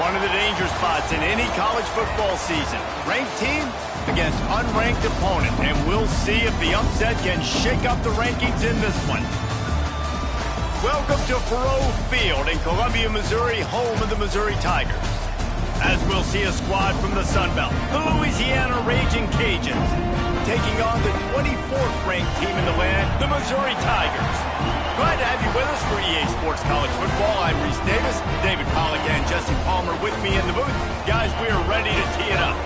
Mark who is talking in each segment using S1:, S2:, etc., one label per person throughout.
S1: One of the danger spots in any college football season. Ranked team against unranked opponent. And we'll see if the upset can shake up the rankings in this one. Welcome to Faurot Field in Columbia, Missouri, home of the Missouri Tigers. As we'll see a squad from the Sun Belt, the Louisiana Raging Cajuns, taking on the 24th ranked team in the land, the Missouri Tigers. Glad to have you with us for EA Sports College Football. I'm Reese Davis, David Pollack and Jesse Palmer with me in the booth. Guys, we are ready to tee it up.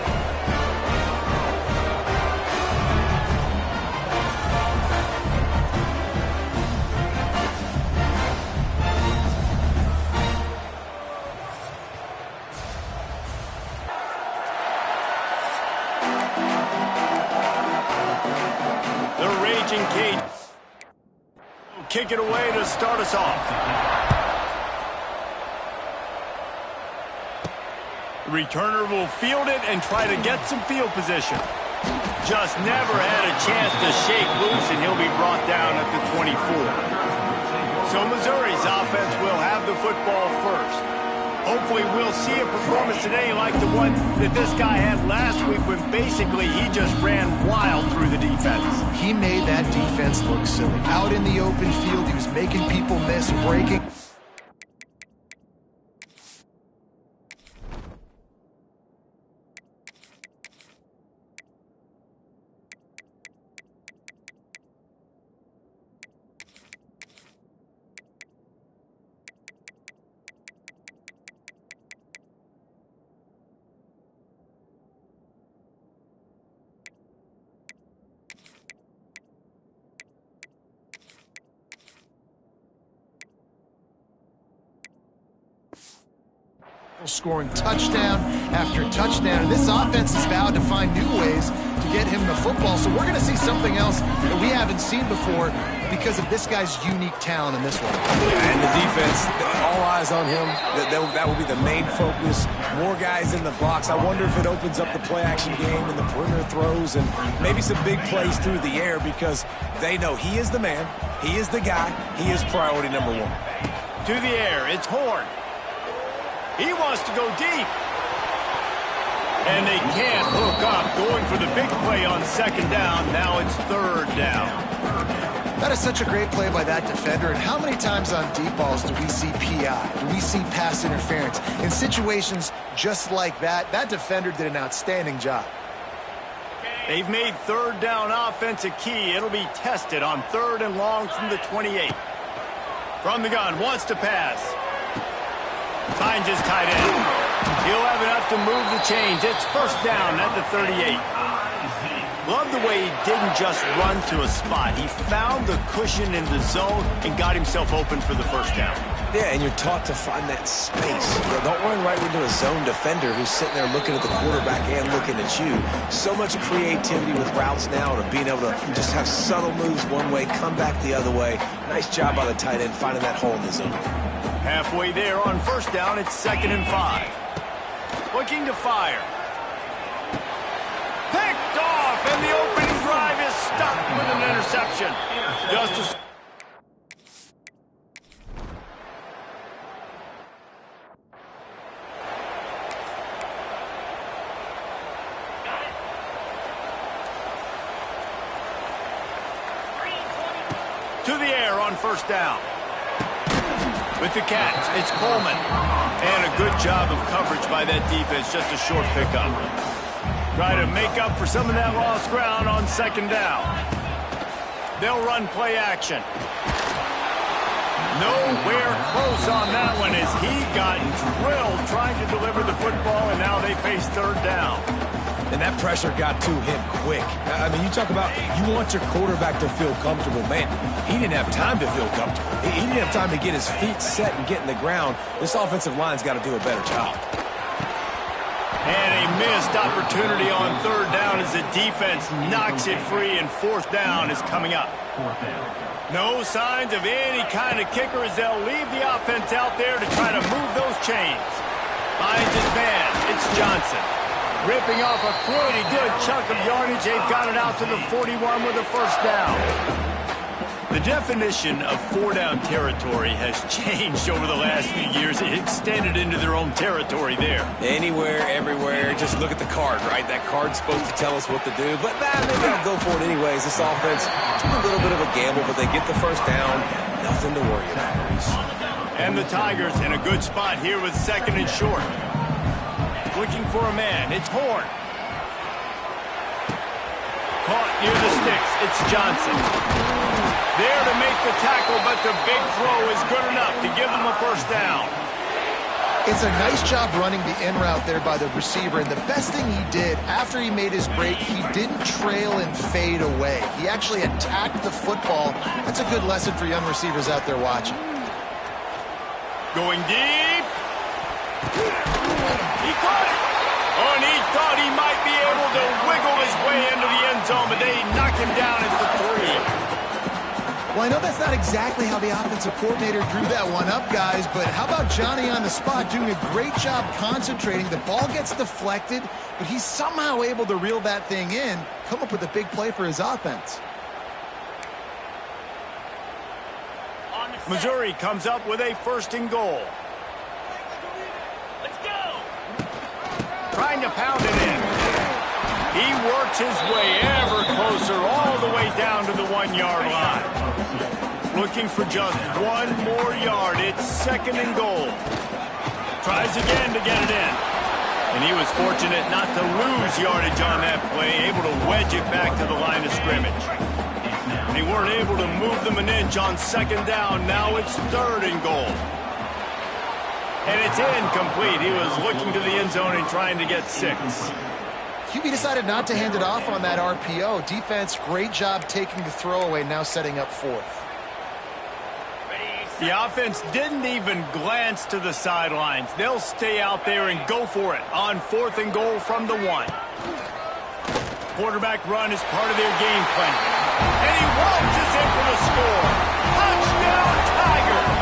S1: Kick it away to start us off. The returner will field it and try to get some field position. Just never had a chance to shake loose, and he'll be brought down at the 24. So Missouri's offense will have the football first. Hopefully we'll see a performance today like the one that this guy had last week when basically he just ran wild through the defense.
S2: He made that defense look silly. Out in the open field, he was making people miss, breaking. Scoring touchdown after touchdown. And this offense has vowed to find new ways to get him the football. So we're going to see something else that we haven't seen before because of this guy's unique talent in this one.
S3: Yeah, and the defense, all eyes on him. That will be the main focus. More guys in the box. I wonder if it opens up the play-action game and the perimeter throws and maybe some big plays through the air because they know he is the man, he is the guy, he is priority number one.
S1: To the air, it's Horn. He wants to go deep. And they can't hook up. Going for the big play on second down. Now it's third down.
S2: That is such a great play by that defender. And how many times on deep balls do we see PI? Do we see pass interference? In situations just like that, that defender did an outstanding job.
S1: They've made third down offense a key. It'll be tested on third and long from the 28. From the gun, wants to pass. Finds his tight end. He'll have enough to move the chains. It's first down at the 38. Love the way he didn't just run to a spot. He found the cushion in the zone and got himself open for the first down.
S3: Yeah, and you're taught to find that space. Don't run right into a zone defender who's sitting there looking at the quarterback and looking at you. So much creativity with routes now to being able to just have subtle moves one way, come back the other way. Nice job by the tight end finding that hole in the zone.
S1: Halfway there on first down, it's 2nd and 5. Looking to fire. Picked off, and the opening drive is stopped with an interception. Justice. To the air on first down. With the catch, it's Coleman. And a good job of coverage by that defense, just a short pickup. Try to make up for some of that lost ground on second down. They'll run play action. Nowhere close on that one as he got drilled trying to deliver the football, and now they face third down.
S3: And that pressure got to him quick. I mean, you talk about you want your quarterback to feel comfortable. Man, he didn't have time to feel comfortable. He didn't have time to get his feet set and get in the ground. This offensive line's got to do a better job.
S1: And a missed opportunity on third down as the defense knocks it free, and fourth down is coming up. No signs of any kind of kicker as they'll leave the offense out there to try to move those chains. Finds his man. It's Johnson. Ripping off a pretty good chunk of yardage. They've got it out to the 41 with a first down. The definition of four-down territory has changed over the last few years. It extended into their own territory there.
S3: Anywhere, everywhere. Just look at the card, right? That card's supposed to tell us what to do. But maybe I'll go for it anyways. This offense took a little bit of a gamble, but they get the first down. Nothing to worry about, Reese.
S1: And the Tigers in a good spot here with second and short. Looking for a man. It's Horn. Caught near the sticks. It's Johnson. There to make the tackle, but the big throw is good enough to give them a first down.
S2: It's a nice job running the in route there by the receiver, and the best thing he did after he made his break, he didn't trail and fade away. He actually attacked the football. That's a good lesson for young receivers out there watching.
S1: Going deep. He caught it. Oh, and he thought he might be able to wiggle his way into the end zone, but they knock him down at the 3.
S2: Well, I know that's not exactly how the offensive coordinator drew that one up, guys, but how about Johnny on the spot doing a great job concentrating? The ball gets deflected, but he's somehow able to reel that thing in, come up with a big play for his offense.
S1: Missouri comes up with a first and goal.
S4: Let's go!
S1: Trying to pound it in. He works his way ever closer all the way down to the 1-yard line. Looking for just one more yard. It's second and goal. Tries again to get it in. And he was fortunate not to lose yardage on that play, able to wedge it back to the line of scrimmage. And he weren't able to move them an inch on second down. Now it's third and goal. And it's incomplete. He was looking to the end zone and trying to get 6.
S2: QB decided not to hand it off on that RPO. Defense, great job taking the throwaway, now setting up fourth.
S1: The offense didn't even glance to the sidelines. They'll stay out there and go for it on fourth and goal from the 1. Quarterback run is part of their game plan. And he waltzes in for the score. Touchdown, Tigers!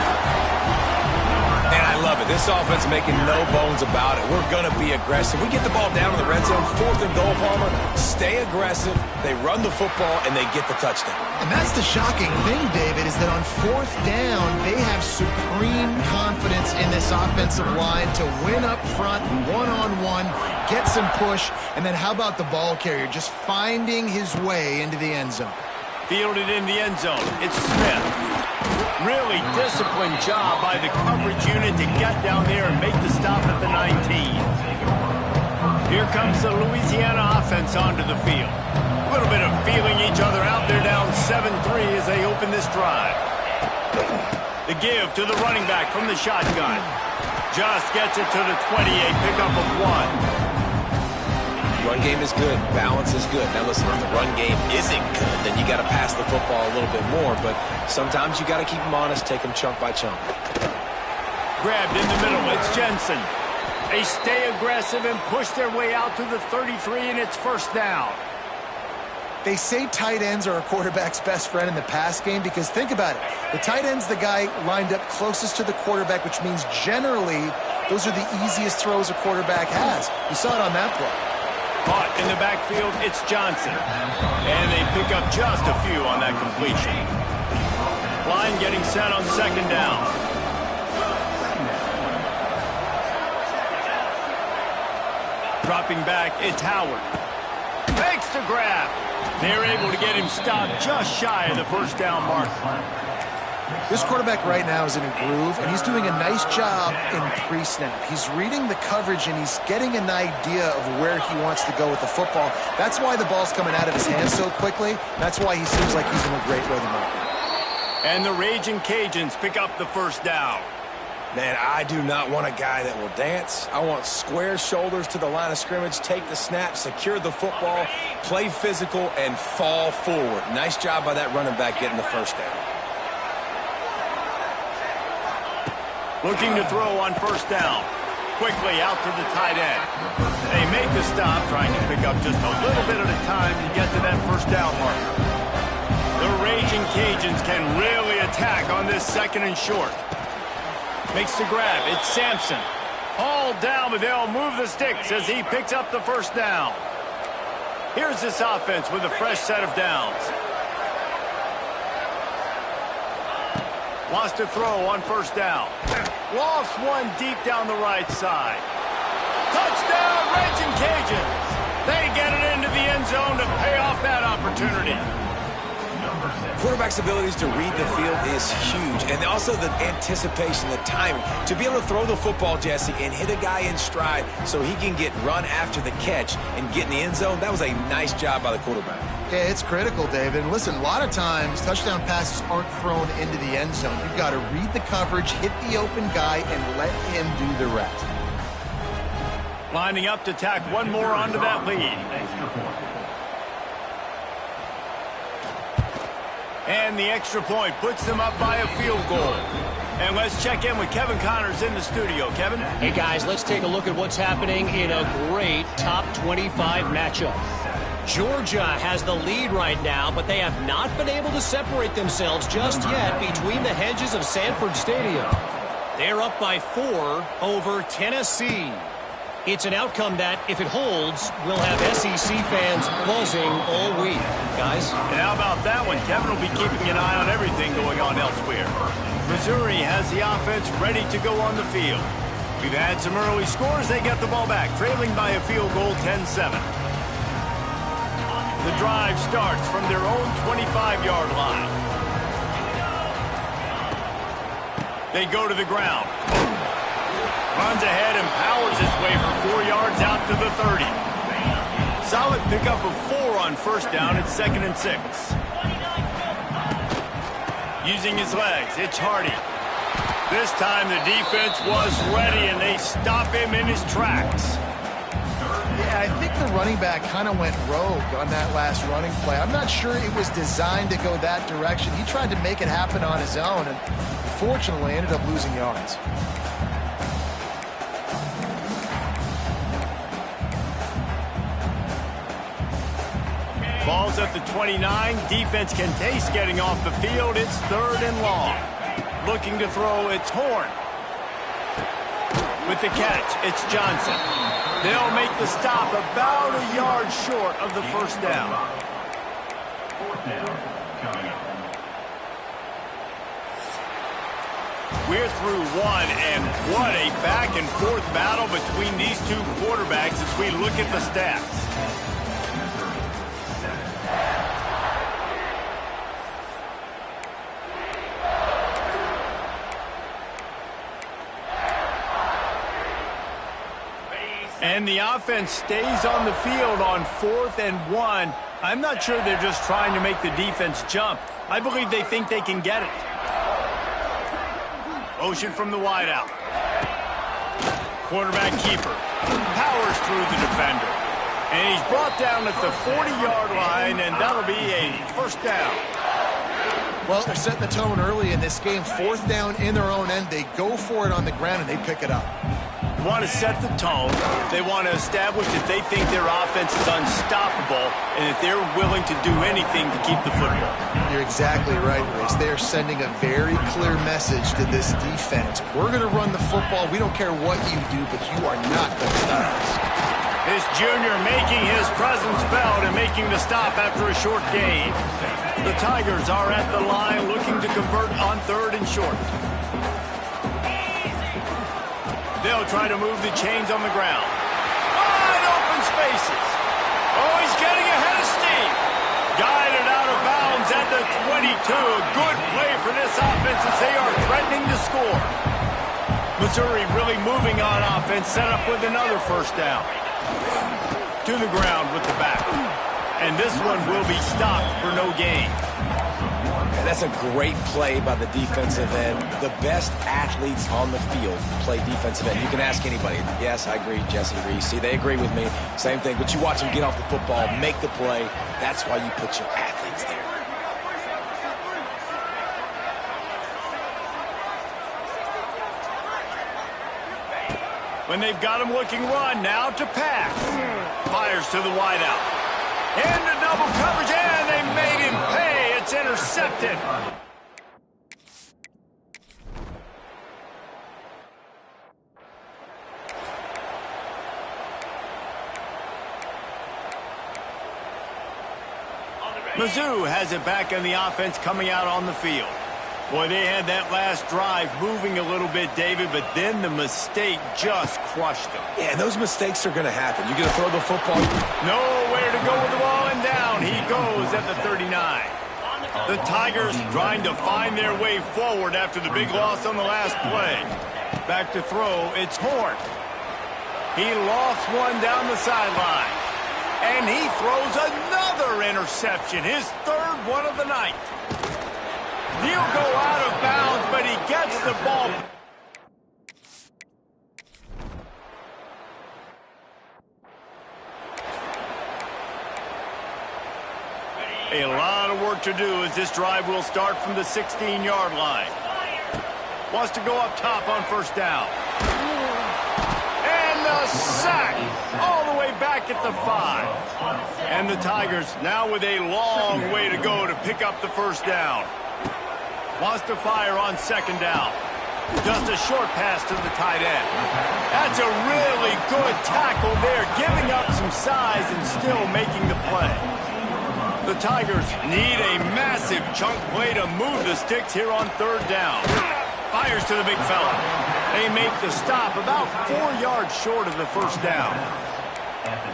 S3: And I love it. This offense making no bones about it. We're going to be aggressive. We get the ball down in the red zone, fourth and goal, Palmer. Stay aggressive. They run the football, and they get the touchdown.
S2: And that's the shocking thing, David, is that on fourth down, they have supreme confidence in this offensive line to win up front, one-on-one, get some push, and then how about the ball carrier just finding his way into the end zone?
S1: Fielded in the end zone. It's Smith. Really disciplined job by the coverage unit to get down there and make the stop at the 19. Here comes the Louisiana offense onto the field. A little bit of feeling each other out. They're down 7-3 as they open this drive. The give to the running back from the shotgun. Just gets it to the 28, pickup of 1.
S3: Run game is good. Balance is good. Now listen, if the run game isn't good, then you got to pass the football a little bit more. But sometimes you got to keep them honest, take them chunk by chunk.
S1: Grabbed in the middle. It's Jensen. They stay aggressive and push their way out to the 33, and it's first down.
S2: They say tight ends are a quarterback's best friend in the pass game because think about it. The tight end's the guy lined up closest to the quarterback, which means generally those are the easiest throws a quarterback has. You saw it on that play.
S1: Caught in the backfield, it's Johnson. And they pick up just a few on that completion. Line getting set on second down. Dropping back, it's Howard. Makes the grab. They're able to get him stopped just shy of the first down mark.
S2: This quarterback right now is in a groove, and he's doing a nice job in pre-snap. He's reading the coverage, and he's getting an idea of where he wants to go with the football. That's why the ball's coming out of his hands so quickly. That's why he seems like he's in a great rhythm right now.
S1: And the Raging Cajuns pick up the first down.
S3: Man, I do not want a guy that will dance. I want square shoulders to the line of scrimmage, take the snap, secure the football, play physical, and fall forward. Nice job by that running back getting the first down.
S1: Looking to throw on first down. Quickly out to the tight end. They make the stop, trying to pick up just a little bit at a time to get to that first down marker. The Raging Cajuns can really attack on this second and short. Makes the grab. It's Sampson. All down, but they'll move the sticks as he picks up the first down. Here's this offense with a fresh set of downs. Wants to throw on first down. Lost one deep down the right side. Touchdown, Raging Cajuns. They get it into the end zone to pay off that opportunity.
S3: Quarterback's abilities to read the field is huge, and also the anticipation, the timing. To be able to throw the football, Jesse, and hit a guy in stride so he can get run after the catch and get in the end zone, that was a nice job by the quarterback.
S2: Yeah, it's critical, David. And listen, a lot of times touchdown passes aren't thrown into the end zone. You've got to read the coverage, hit the open guy, and let him do the rest.
S1: Lining up to tack one more onto that lead. And the extra point puts them up by a field goal. And let's check in with Kevin Connors in the studio. Kevin?
S4: Hey, guys, let's take a look at what's happening in a great top 25 matchup. Georgia has the lead right now, but they have not been able to separate themselves just yet between the hedges of Sanford Stadium. They're up by 4 over Tennessee. It's an outcome that, if it holds, will have SEC fans buzzing all week. Guys?
S1: And how about that one? Kevin will be keeping an eye on everything going on elsewhere. Missouri has the offense ready to go on the field. We've had some early scores. They get the ball back, trailing by a field goal 10-7. The drive starts from their own 25-yard line. They go to the ground. Runs ahead and powers his way for 4 yards out to the 30. Solid pickup of 4 on first down. It's 2nd and 6. Using his legs, it's Hardy. This time the defense was ready and they stop him in his tracks.
S2: Yeah, I think the running back kind of went rogue on that last running play. I'm not sure it was designed to go that direction. He tried to make it happen on his own and unfortunately ended up losing yards.
S1: Ball's at the 29. Defense can taste getting off the field. It's 3rd and long. Looking to throw, it's Horn. With the catch, it's Johnson. They'll make the stop about a yard short of the first down. We're through one, and what a back-and-forth battle between these two quarterbacks as we look at the stats. And the offense stays on the field on 4th and 1. I'm not sure they're just trying to make the defense jump. I believe they think they can get it. Motion from the wideout. Quarterback keeper. Powers through the defender. And he's brought down at the 40-yard line, and that'll be a first down.
S2: Well, they're setting the tone early in this game. 4th down in their own end. They go for it on the ground, and they pick it up.
S1: Want to set the tone. They want to establish that they think their offense is unstoppable and that they're willing to do anything to keep the football.
S2: You're exactly right, Reese. They are sending a very clear message to this defense. We're going to run the football. We don't care what you do, but you are not going to stop us.
S1: This junior making his presence felt and making the stop after a short gain. The Tigers are at the line looking to convert on 3rd and short. They'll try to move the chains on the ground. Wide open spaces. Oh, he's getting ahead of steam. Guided out of bounds at the 22. Good play for this offense as they are threatening to score. Missouri really moving on offense, set up with another first down. To the ground with the back. And this one will be stopped for no gain.
S3: That's a great play by the defensive end. The best athletes on the field play defensive end. You can ask anybody. Yes, I agree, Jesse Reese. See, they agree with me. Same thing. But you watch them get off the football, make the play. That's why you put your athletes there.
S1: When they've got him looking run, now to pass. Fires to the wideout. Into double coverage, and they made him pay. It's intercepted. Mizzou has it back on the offense coming out on the field. Boy, they had that last drive moving a little bit, David, but then the mistake just crushed them.
S3: Yeah, those mistakes are going to happen. You're going to throw the football.
S1: Nowhere to go with the ball, and down he goes at the 39. The Tigers trying to find their way forward after the big loss on the last play. Back to throw, it's Horn. He lost one down the sideline. And he throws another interception, his third one of the night. He'll go out of bounds, but he gets the ball. A lot of work to do as this drive will start from the 16-yard line. Wants to go up top on first down. And the sack all the way back at the 5. And the Tigers now with a long way to go to pick up the first down. Wants to fire on second down. Just a short pass to the tight end. That's a really good tackle there, giving up some size and still making the play. The Tigers need a massive chunk play to move the sticks here on third down. Fires to the big fella. They make the stop about 4 yards short of the first down.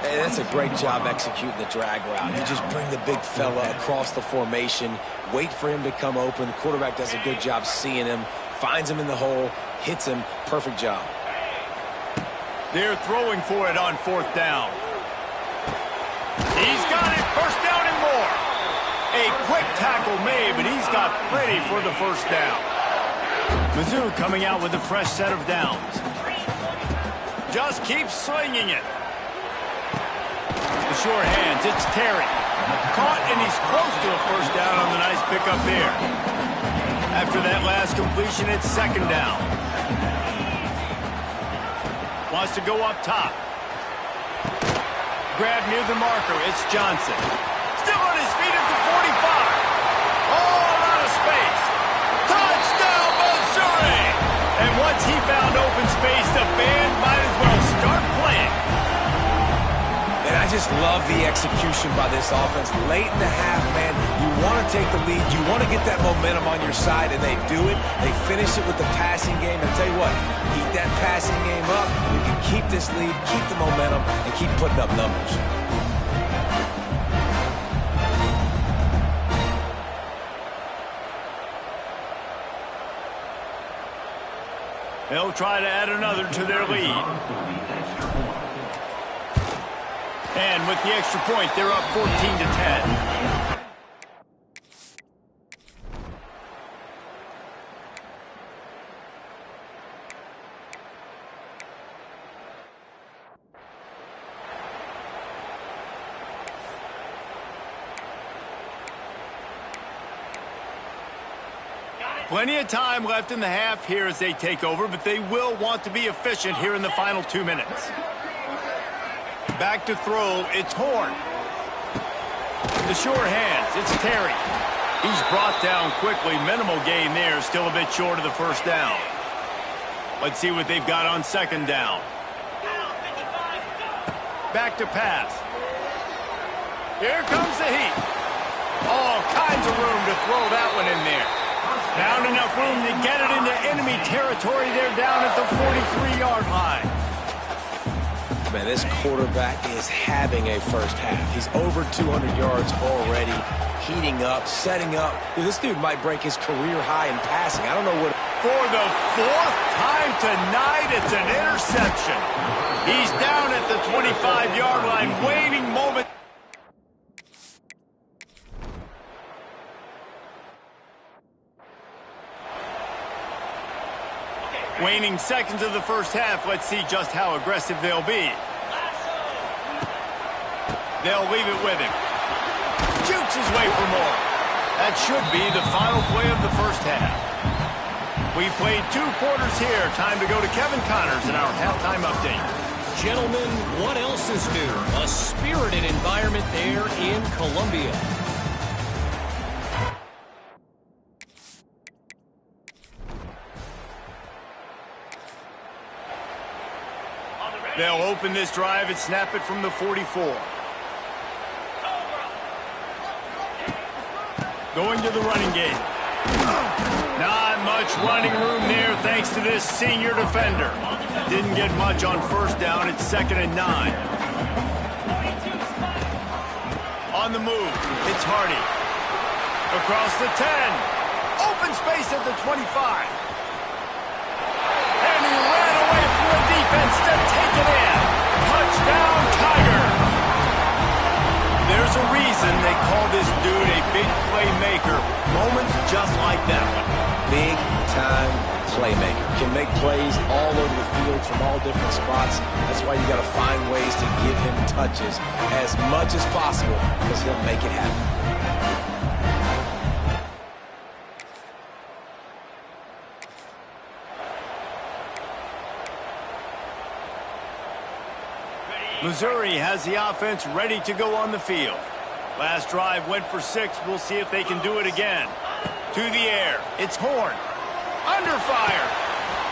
S3: Hey, that's a great job executing the drag route. You just bring the big fella across the formation, wait for him to come open. The quarterback does a good job seeing him, finds him in the hole, hits him. Perfect job.
S1: They're throwing for it on fourth down. He's got it. First down and more. A quick tackle made, but he's got plenty for the first down. Mizzou coming out with a fresh set of downs. Just keep slinging it. The short hands, it's Terry. Caught, and he's close to a first down on the nice pickup here. After that last completion, it's second down. Wants to go up top. Grab near the marker, it's Johnson. Still on his feet at the 45. All out of space. Touchdown, Missouri! And once he found open space, the band might as well start playing.
S3: And I just love the execution by this offense. Late in the half, man, you want to take the lead. You want to get that momentum on your side, and they do it. They finish it with the passing game. And tell you what, keep that passing game up. You can keep this lead, keep the momentum, and keep putting up numbers.
S1: They'll try to add another to their lead. And with the extra point, they're up 14-10. Plenty of time left in the half here as they take over, but they will want to be efficient here in the final 2 minutes. Back to throw, it's Horn. The short hands, it's Terry. He's brought down quickly. Minimal gain there, still a bit short of the first down. Let's see what they've got on second down. Back to pass. Here comes the heat. All kinds of room to throw that one in there. Not enough room to get it into enemy territory. They're down at the 43-yard line.
S3: Man, this quarterback is having a first half. He's over 200 yards already, heating up, setting up. Dude, this dude might break his career high in passing. I don't know what.
S1: For the fourth time tonight, it's an interception. He's down at the 25-yard line, waiting moment. Waning seconds of the first half. Let's see just how aggressive they'll be. They'll leave it with him. Shoots his way for more. That should be the final play of the first half. We played 2 quarters here. Time to go to Kevin Connors in our halftime update.
S4: Gentlemen, what else is new? A spirited environment there in Columbia.
S1: They'll open this drive and snap it from the 44. Going to the running game. Not much running room there thanks to this senior defender. Didn't get much on first down. It's 2nd and 9. On the move, it's Hardy. Across the 10. Open space at the 25. And he ran away from the defense to take it in. Touchdown, Tiger. There's a reason they call this dude a big playmaker. Moments just like that one.
S3: Big-time playmaker. Can make plays all over the field from all different spots. That's why you got to find ways to give him touches as much as possible because he'll make it happen.
S1: Missouri has the offense ready to go on the field. Last drive went for 6. We'll see if they can do it again. To the air. It's Horn. Under fire.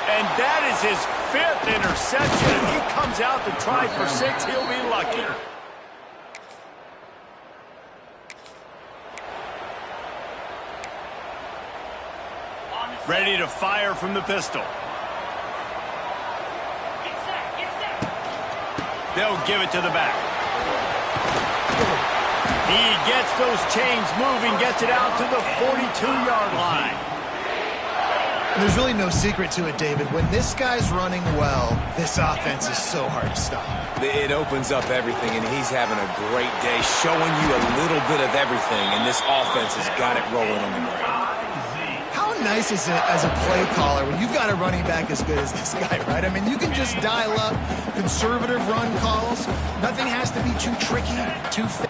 S1: And that is his 5th interception. If he comes out to try for 6, he'll be lucky. Ready to fire from the pistol. They'll give it to the back. He gets those chains moving, gets it out to the 42-yard line.
S2: And there's really no secret to it, David. When this guy's running well, this offense is so hard to stop.
S3: It opens up everything, and he's having a great day, showing you a little bit of everything, and this offense has got it rolling on the ground.
S2: How nice is it as a play caller when you've got a running back as good as this guy, right? I mean, you can just dial up conservative run calls. Nothing has to be too tricky, too fast.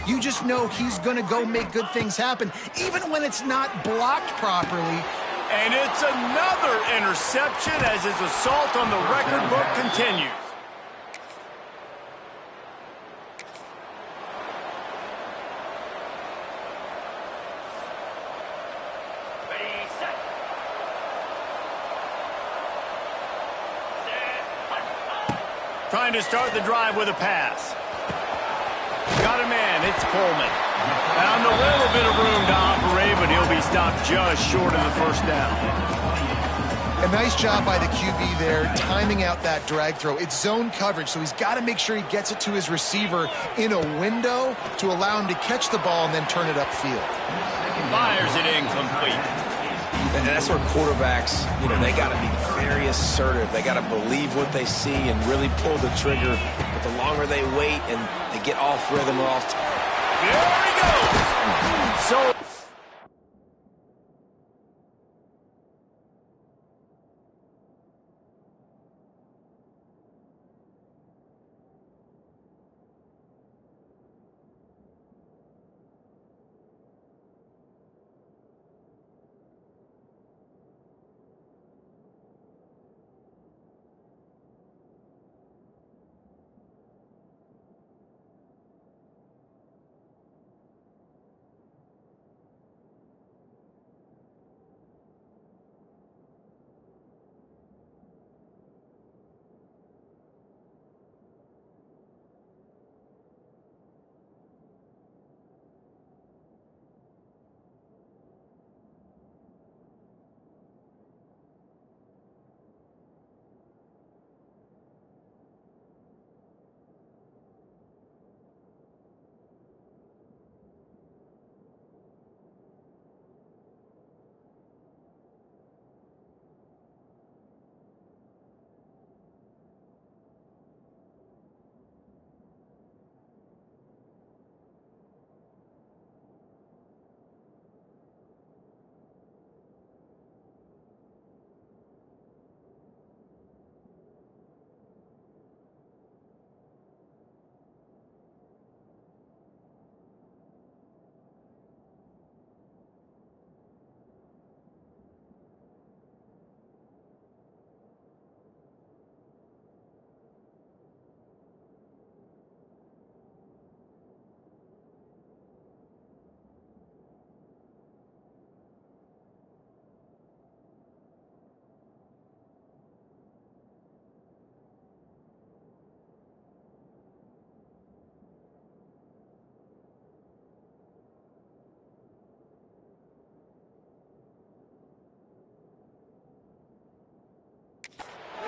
S2: You just know he's going to go make good things happen, even when it's not blocked properly.
S1: And it's another interception as his assault on the record book continues. Trying to start the drive with a pass. Got a man, it's Coleman. Found a little bit of room to operate, but he'll be stopped just short of the first down.
S2: A nice job by the QB there, timing out that drag throw. It's zone coverage, so he's got to make sure he gets it to his receiver in a window to allow him to catch the ball and then turn it upfield.
S1: Fires it incomplete.
S3: And that's where quarterbacks, they got to be very assertive. They got to believe what they see and really pull the trigger. But the longer they wait and they get off rhythm or off.
S1: There he goes. So.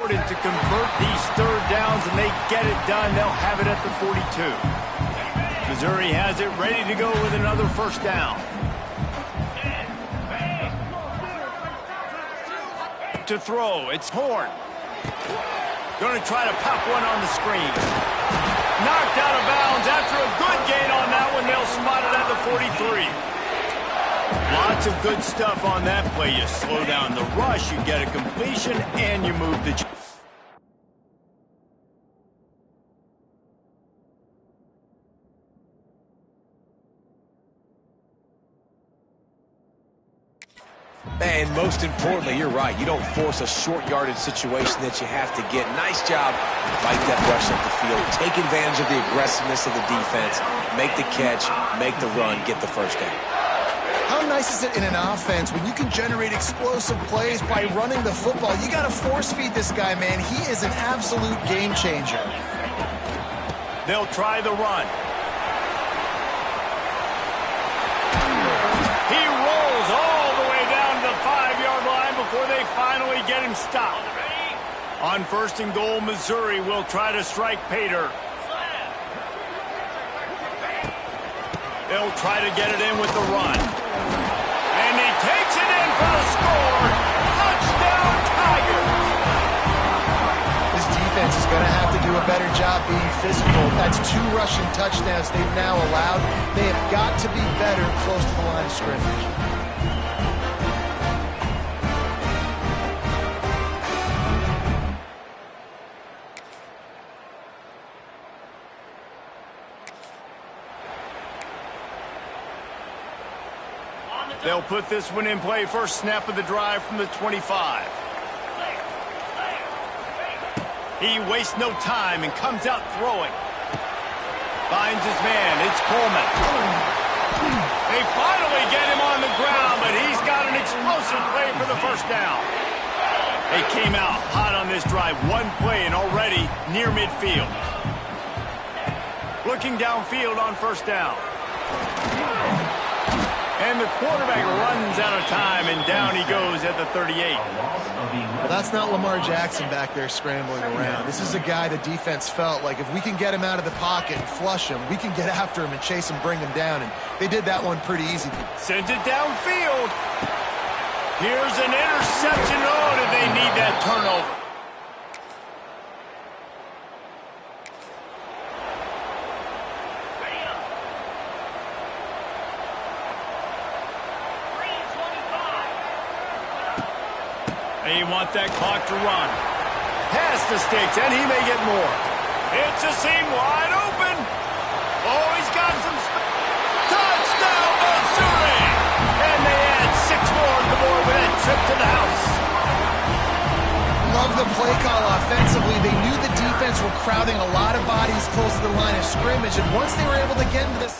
S1: To convert these third downs, and they get it done. They'll have it at the 42. Missouri has it ready to go with another first down. To throw, it's Horn. Going to try to pop one on the screen. Knocked out of bounds after a good gain on that one. They'll spot it at the 43. Lots of good stuff on that play. You slow down the rush, you get a completion, and you move the...
S3: And most importantly, you're right. You don't force a short yardage situation that you have to get. Nice job. Fight that rush up the field. Take advantage of the aggressiveness of the defense. Make the catch. Make the run. Get the first down.
S2: How nice is it in an offense when you can generate explosive plays by running the football? You got to force feed this guy, man. He is an absolute game changer.
S1: They'll try the run. He rolls all the way down to the 5-yard line before they finally get him stopped. On first and goal, Missouri will try to strike Pater. They'll try to get it in with the run. And he takes it in for the score. Touchdown, Tigers!
S2: This defense is going to have to do a better job being physical. That's 2 rushing touchdowns they've now allowed. They have got to be better close to the line of scrimmage.
S1: They'll put this one in play first snap of the drive from the 25. He wastes no time and comes out throwing. Finds his man. It's Coleman. They finally get him on the ground, but he's got an explosive play for the first down. They came out hot on this drive. One play and already near midfield. Looking downfield on first down. And the quarterback runs out of time, and down he goes at the 38.
S2: Well, that's not Lamar Jackson back there scrambling around. This is a guy the defense felt like if we can get him out of the pocket and flush him, we can get after him and chase him, bring him down. And they did that one pretty easy.
S1: Sends it downfield. Here's an interception. Oh, did they need that turnover? They want that clock to run. Past the sticks, and he may get more. It's a seam wide open. Oh, he's got some touchdown, Missouri! And they add 6 more on the board with that trip to the house.
S2: Love the play call offensively. They knew the defense were crowding a lot of bodies close to the line of scrimmage, and once they were able to get into the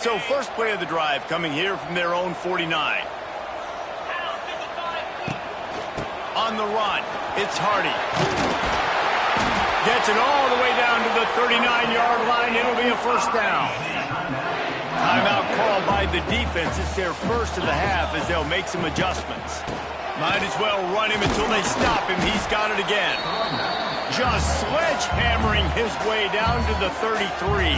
S1: So first play of the drive coming here from their own 49. On the run, it's Hardy. Gets it all the way down to the 39-yard line. It'll be a first down. Timeout called by the defense. It's their first of the half as they'll make some adjustments. Might as well run him until they stop him. He's got it again. Just sledgehammering his way down to the 33.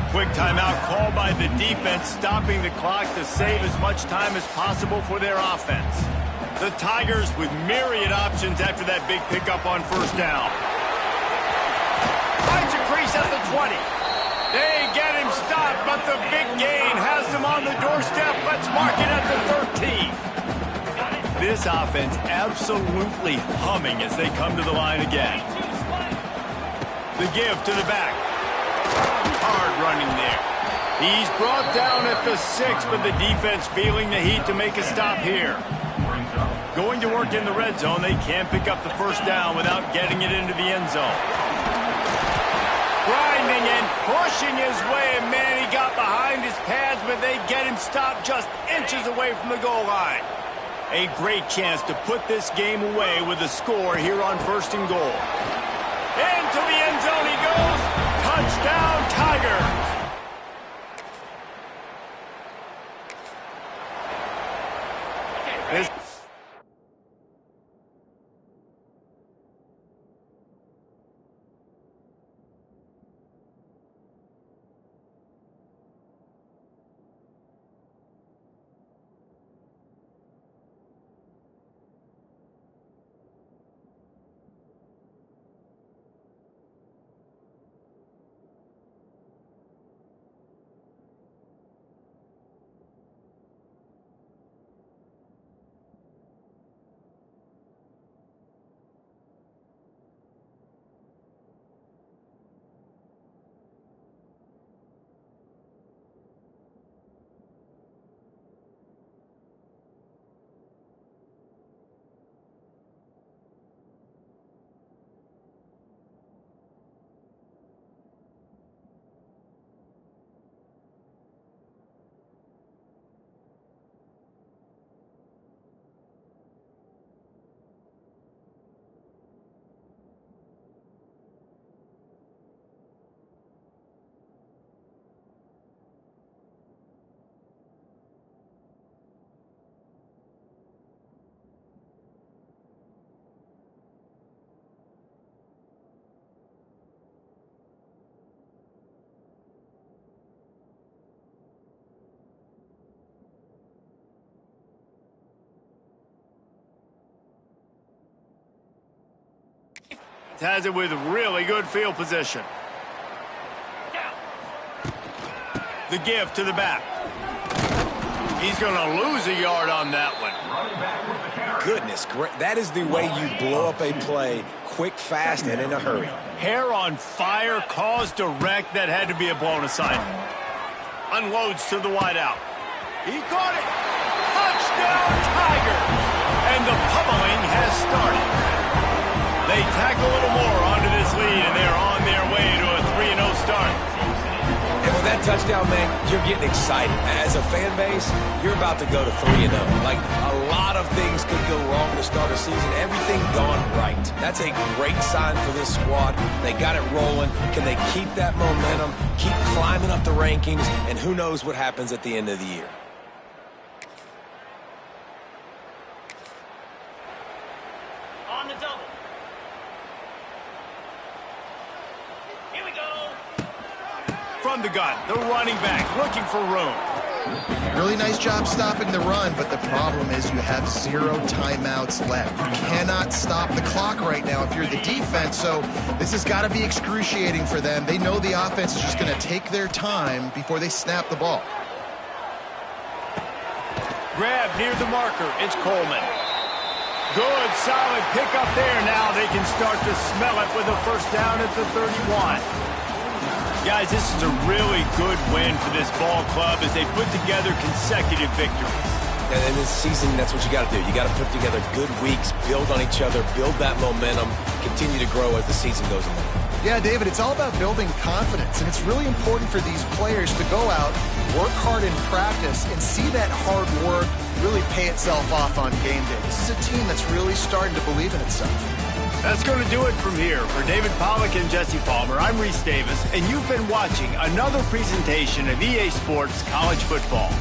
S1: Quick timeout called by the defense, stopping the clock to save as much time as possible for their offense. The Tigers with myriad options after that big pickup on first down. Finds a crease at the 20. They get him stopped, but the big gain has them on the doorstep. Let's mark it at the 13. This offense absolutely humming as they come to the line again. The give to the back. Hard running there. He's brought down at the 6, but the defense feeling the heat to make a stop here. Going to work in the red zone. They can't pick up the first down without getting it into the end zone. Grinding and pushing his way, and man, he got behind his pads, but they get him stopped just inches away from the goal line. A great chance to put this game away with a score here on first and goal. Into the end zone he goes. Touchdown, Tigers! This has it with really good field position. The give to the back. He's going to lose a yard on that one.
S3: Goodness, that is the way you blow up a play. quick, fast, and in a hurry.
S1: Hair on fire, cause direct. That had to be a blown assignment. Unloads to the wideout. He caught it. Touchdown, Tigers. And the pummeling has started. They tack a little more onto this lead, and they're on their way to a 3-0 start.
S3: And with that touchdown, man, you're getting excited. As a fan base, you're about to go to 3-0. Like, a lot of things could go wrong to start a season. Everything gone right. That's a great sign for this squad. They got it rolling. Can they keep that momentum, keep climbing up the rankings, and who knows what happens at the end of the year.
S4: On the double. Here we go.
S1: From the gun, the running back looking for room.
S2: Really nice job stopping the run, but the problem is you have 0 timeouts left. You cannot stop the clock right now if you're the defense, so this has got to be excruciating for them. They know the offense is just going to take their time before they snap the ball.
S1: Grab near the marker. It's Coleman. Good, solid pickup there. Now they can start to smell it with a first down at the 31. Guys, this is a really good win for this ball club as they put together consecutive victories.
S3: And in this season, that's what you got to do. You got to put together good weeks, build on each other, build that momentum, continue to grow as the season goes on.
S2: Yeah, David, it's all about building confidence, and it's really important for these players to go out, work hard in practice, and see that hard work really pay itself off on game day. This is a team that's really starting to believe in itself.
S1: That's going to do it from here. For David Pollack and Jesse Palmer, I'm Reese Davis, and you've been watching another presentation of EA Sports College Football.